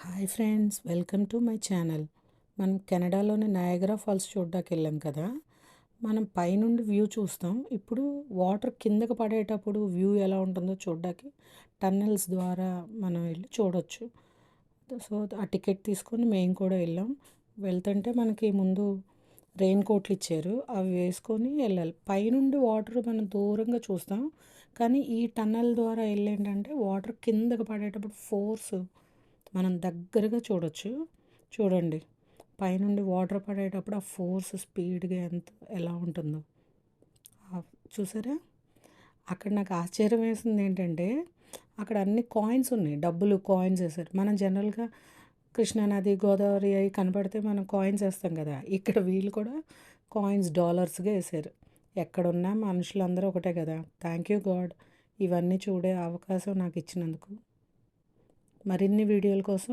Hi friends, welcome to my channel. మనం కెనడాలోని Niagara falls చూడడానికి వెళ్ళాం కదా. మనం పైనుండి వ్యూ చూస్తాం. ఇప్పుడు వాటర్ కిందకి పడేటప్పుడు వ్యూ ఎలా ఉంటుందో చూడడానికి టన్నెల్స్ ద్వారా మనం వెళ్ళి చూడొచ్చు. సో ఆ టికెట్ తీసుకొని మేము కూడా వెళ్ళాం. వెళ్తుంటే మనకి ముందు రెయిన్ కోట్లు ఇచ్చారు, అవి వేసుకొని వెళ్ళాలి. పైనుండి వాటర్ మనం దూరంగా చూస్తాం, కానీ ఈ టన్నెల్ ద్వారా వెళ్ళేంటంటే వాటర్ కిందకి పడేటప్పుడు ఫోర్స్ మనం దగ్గరగా చూడొచ్చు. చూడండి, పైనుండి వాటర్ పడేటప్పుడు ఆ ఫోర్స్ స్పీడ్గా ఎలా ఉంటుందో చూసారా. అక్కడ నాకు ఆశ్చర్యం వేసింది ఏంటంటే, అక్కడ అన్ని కాయిన్స్ ఉన్నాయి, డబ్బులు కాయిన్స్ వేసారు. మనం జనరల్గా కృష్ణానది, గోదావరి అవి కనపడితే మనం కాయిన్స్ వేస్తాం కదా. ఇక్కడ వీళ్ళు కూడా కాయిన్స్ డాలర్స్గా వేసారు. ఎక్కడున్నా మనుషులందరూ ఒకటే కదా. థ్యాంక్ యూ గాడ్, ఇవన్నీ చూడే అవకాశం నాకు ఇచ్చినందుకు. మరిన్ని వీడియోల కోసం